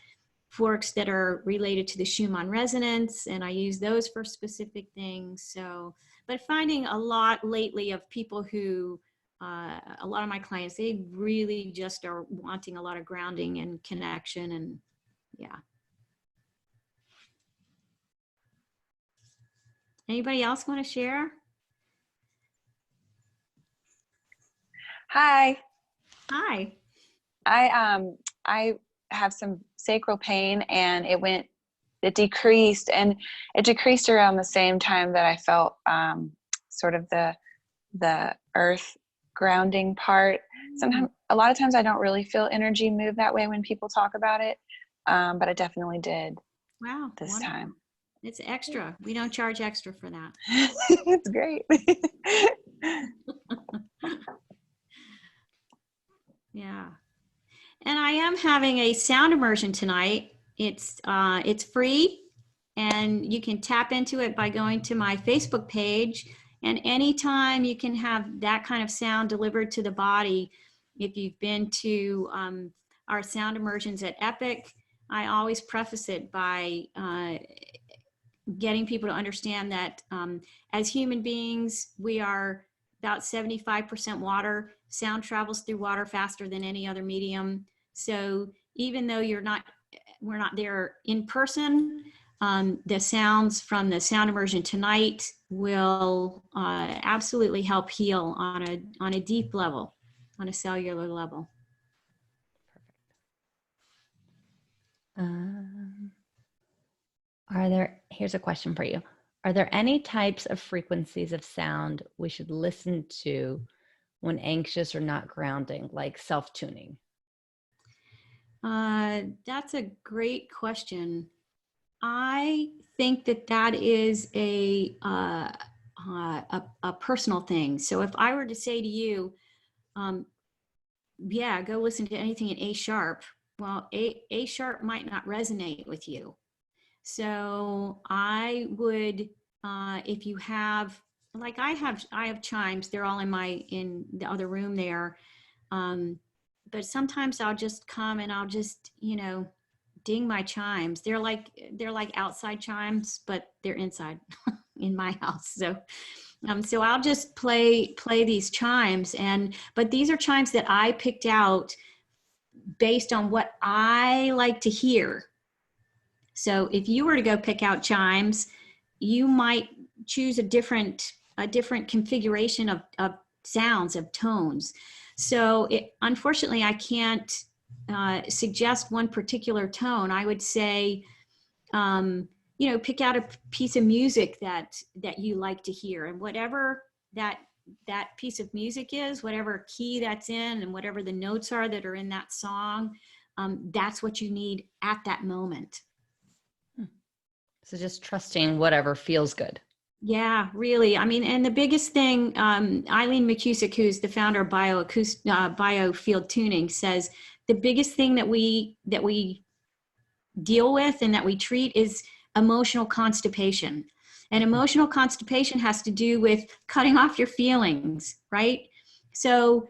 forks that are related to the Schumann resonance, and I use those for specific things. So, but finding a lot lately of people who, a lot of my clients, they really just are wanting a lot of grounding and connection, and yeah. Anybody else want to share? Hi. Hi. I have some sacral pain, and it decreased around the same time that I felt sort of the earth grounding part. A lot of times I don't really feel energy move that way when people talk about it, but I definitely did. Wow. This wonderful. time. It's extra. We don't charge extra for that. It's great. Yeah. And I am having a sound immersion tonight. It's free, and you can tap into it by going to my Facebook page. And anytime you can have that kind of sound delivered to the body, if you've been to our sound immersions at Epic, I always preface it by getting people to understand that as human beings, we are about 75% water. Sound travels through water faster than any other medium. So even though we're not there in person, the sounds from the sound immersion tonight will absolutely help heal on a deep level, on a cellular level. Here's a question for you. Are there any types of frequencies of sound we should listen to when anxious or not grounding, like self-tuning? That's a great question. I think that is a personal thing. So if I were to say to you, yeah, go listen to anything in A sharp, well, A sharp might not resonate with you. So I would if you have, like I have chimes, they're all in the other room there. But sometimes I'll just come and I'll just, ding my chimes. They're like outside chimes, but they're inside in my house. So I'll just play these chimes, but these are chimes that I picked out based on what I like to hear. So if you were to go pick out chimes, you might choose a different configuration of sounds, of tones. So unfortunately, I can't suggest one particular tone. I would say, pick out a piece of music that you like to hear, and whatever that piece of music is, whatever key that's in, and whatever the notes are that are in that song, that's what you need at that moment. So just trusting whatever feels good. Yeah, really. I mean, and the biggest thing, Eileen McKusick, who's the founder of Biofield Tuning, says the biggest thing that we deal with and that we treat is emotional constipation. And emotional constipation has to do with cutting off your feelings, right? So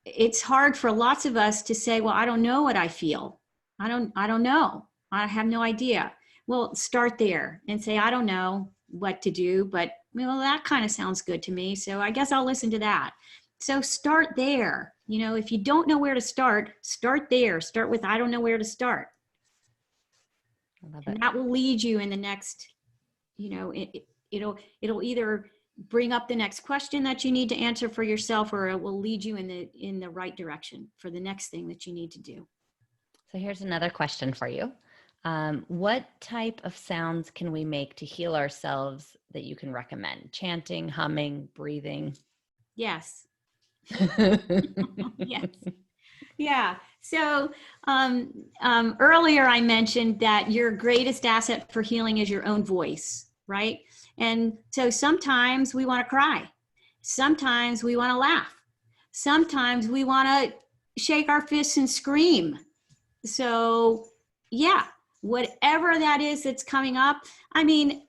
it's hard for lots of us to say, well, I don't know what I feel. I don't know. I have no idea. Well, start there and say, I don't know what to do, but that kind of sounds good to me. So I guess I'll listen to that. So start there. If you don't know where to start there. Start with, I don't know where to start. I love it. And that will lead you in the next, it'll either bring up the next question that you need to answer for yourself, or it will lead you in the right direction for the next thing that you need to do. So here's another question for you. What type of sounds can we make to heal ourselves that you can recommend? Chanting, humming, breathing? Yes. Yes. Yeah. So earlier I mentioned that your greatest asset for healing is your own voice, right? And so sometimes we want to cry. Sometimes we want to laugh. Sometimes we want to shake our fists and scream. So yeah, whatever that is that's coming up. I mean,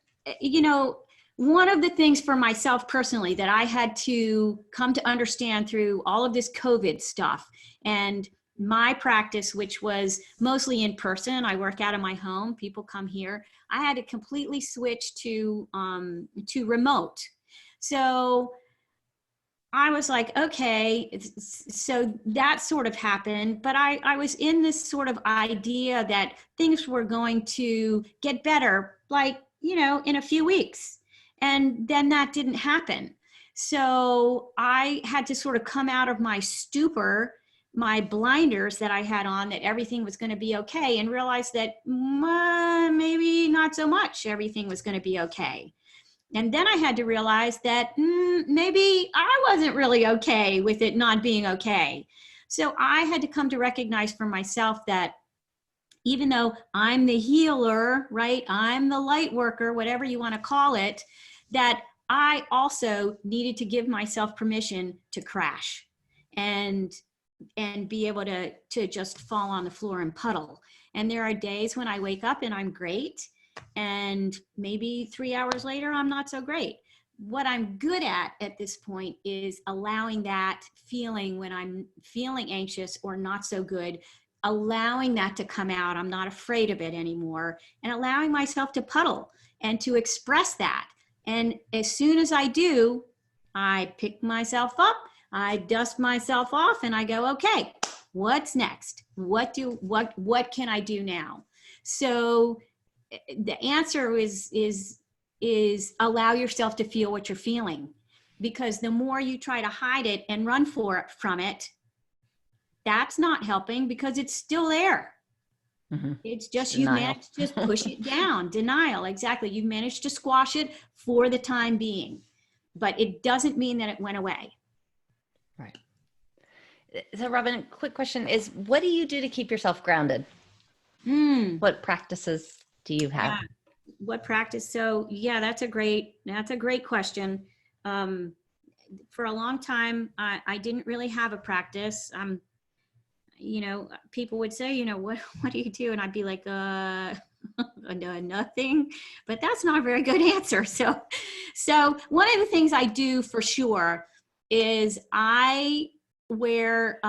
one of the things for myself personally that I had to come to understand through all of this COVID stuff and my practice, which was mostly in person, I work out of my home, people come here. I had to completely switch to remote. So I was like, okay, so that sort of happened, but I was in this sort of idea that things were going to get better, like, in a few weeks. And then that didn't happen. So I had to sort of come out of my stupor, my blinders that I had on, that everything was going to be okay, and realize that maybe not so much everything was going to be okay. And then I had to realize that maybe I wasn't really okay with it not being okay. So I had to come to recognize for myself that even though I'm the healer, right? I'm the light worker, whatever you want to call it, that I also needed to give myself permission to crash and be able to just fall on the floor and puddle. And there are days when I wake up and I'm great, and maybe 3 hours later, I'm not so great. What I'm good at this point is allowing that feeling when I'm feeling anxious or not so good, allowing that to come out. I'm not afraid of it anymore, and allowing myself to puddle and to express that. And as soon as I do, I pick myself up, I dust myself off, and I go, okay, what's next? What can I do now? So the answer is allow yourself to feel what you're feeling, because the more you try to hide it and run from it, that's not helping, because it's still there. Mm-hmm. It's just you managed to just push it down. Denial, exactly. You managed to squash it for the time being, but it doesn't mean that it went away. Right. So Robin, quick question is, what do you do to keep yourself grounded? What practices do you have? Yeah. What practice? So yeah, that's a great question. For a long time, I didn't really have a practice. People would say, what do you do? And I'd be like, No, nothing, but that's not a very good answer. So one of the things I do for sure is I wear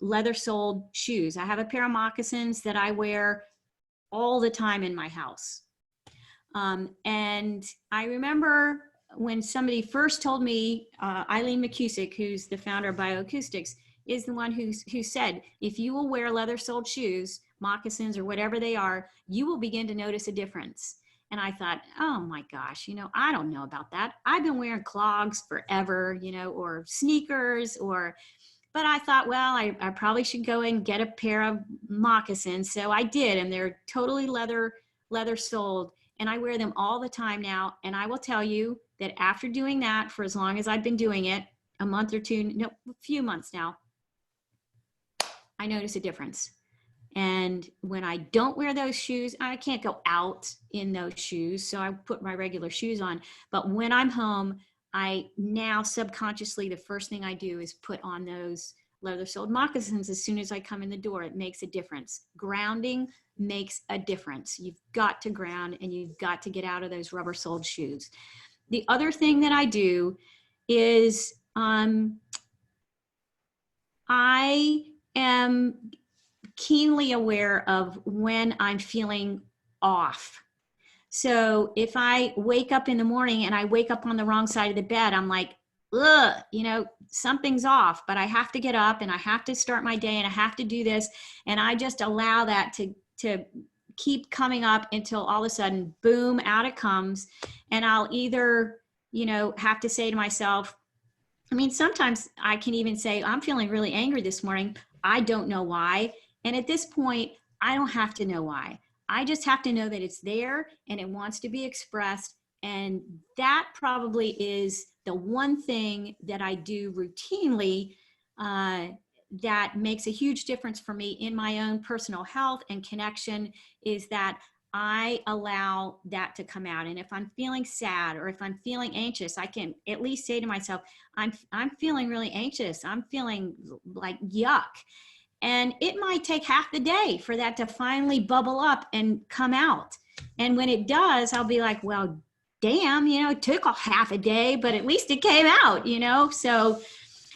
leather-soled shoes. I have a pair of moccasins that I wear all the time in my house. And I remember when somebody first told me, Eileen McKusick, who's the founder of Bioacoustics, is the one who said, if you will wear leather-soled shoes, moccasins or whatever they are, you will begin to notice a difference. And I thought, oh my gosh, I don't know about that. I've been wearing clogs forever, or sneakers, but I thought, well, I probably should go and get a pair of moccasins. So I did, and they're totally leather soled, and I wear them all the time now. And I will tell you that after doing that for as long as I've been doing it, a few months now, I notice a difference. And when I don't wear those shoes, I can't go out in those shoes, so I put my regular shoes on. But when I'm home, I now subconsciously, the first thing I do is put on those leather-soled moccasins as soon as I come in the door. It makes a difference. Grounding makes a difference. You've got to ground, and you've got to get out of those rubber-soled shoes. The other thing that I do is I am keenly aware of when I'm feeling off. So if I wake up in the morning and I wake up on the wrong side of the bed, I'm like, ugh, something's off, but I have to get up and I have to start my day and I have to do this. And I just allow that to keep coming up until all of a sudden, boom, out it comes. And I'll either, have to say to myself, sometimes I can even say, I'm feeling really angry this morning. I don't know why. And at this point, I don't have to know why. I just have to know that it's there and it wants to be expressed. And that probably is the one thing that I do routinely that makes a huge difference for me in my own personal health and connection, is that I allow that to come out. And if I'm feeling sad or if I'm feeling anxious, I can at least say to myself, I'm feeling really anxious. I'm feeling like yuck. And it might take half the day for that to finally bubble up and come out. And when it does, I'll be like, well, damn, it took a half a day, but at least it came out, So,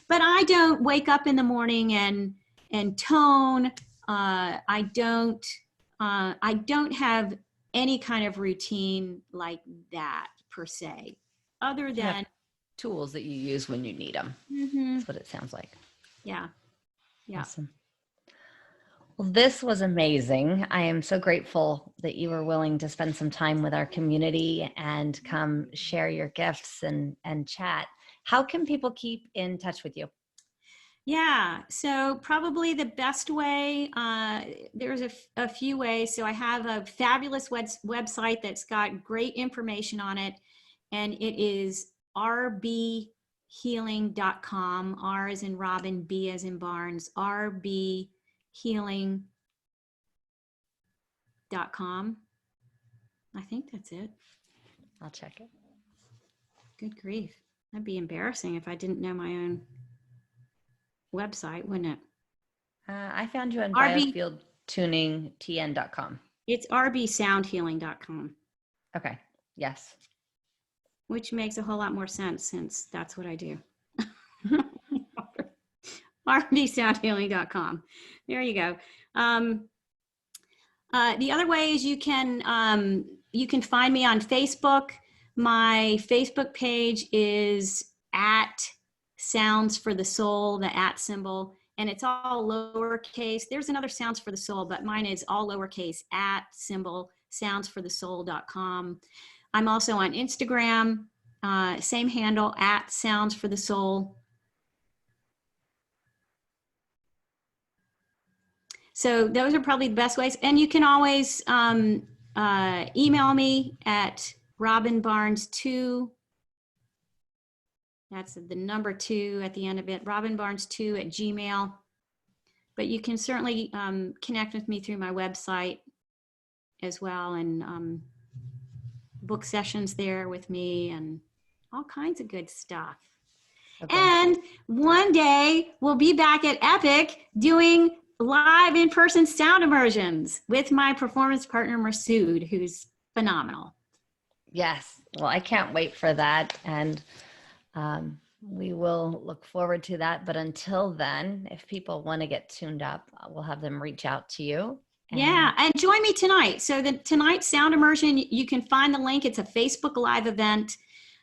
but I don't wake up in the morning and tone. I don't have any kind of routine like that per se, other than tools that you use when you need them. Mm-hmm. That's what it sounds like. Yeah. Awesome. Well, this was amazing. I am so grateful that you were willing to spend some time with our community and come share your gifts and chat. How can people keep in touch with you? Yeah, so probably the best way, there's a few ways. So I have a fabulous website that's got great information on it, and it is rbhealing.com. R as in Robin, B as in Barnes, rbhealing.com. I think that's it. I'll check it. Good grief. That'd be embarrassing if I didn't know my own website, wouldn't it? I found you on biofieldtuningtn.com. It's rbsoundhealing.com. Okay. Yes. Which makes a whole lot more sense since that's what I do. rbsoundhealing.com. There you go. The other way is you can find me on Facebook. My Facebook page is at Sounds for the Soul, the at symbol, and it's all lowercase. There's another Sounds for the Soul, but mine is all lowercase, at symbol, soundsforthesoul.com. I'm also on Instagram, same handle, at Sounds for the Soul. So those are probably the best ways. And you can always email me at robinbarnes2. That's the number 2 at the end of it, robinbarnes2@gmail.com. But you can certainly connect with me through my website as well, and book sessions there with me and all kinds of good stuff. Okay. And one day we'll be back at Epic doing live in-person sound immersions with my performance partner, Masood, who's phenomenal. Yes. Well, I can't wait for that. And we will look forward to that. But until then, if people want to get tuned up, we'll have them reach out to you. Yeah, and join me tonight. So the tonight's sound immersion, you can find the link. It's a Facebook Live event,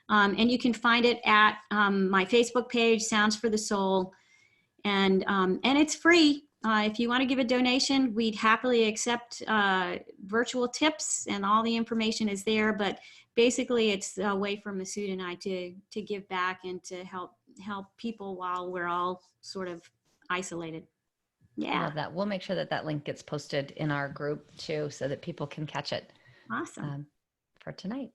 and you can find it at my Facebook page, Sounds for the Soul, and it's free. If you want to give a donation, we'd happily accept virtual tips, and all the information is there. But basically, it's a way for Masood and I to give back and to help people while we're all sort of isolated. Yeah. I love that. We'll make sure that that link gets posted in our group too, so that people can catch it. Awesome. For tonight.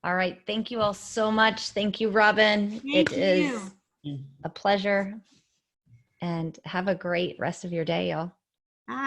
All right. Thank you all so much. Thank you, Robin. Thank you. Is a pleasure. And have a great rest of your day, y'all.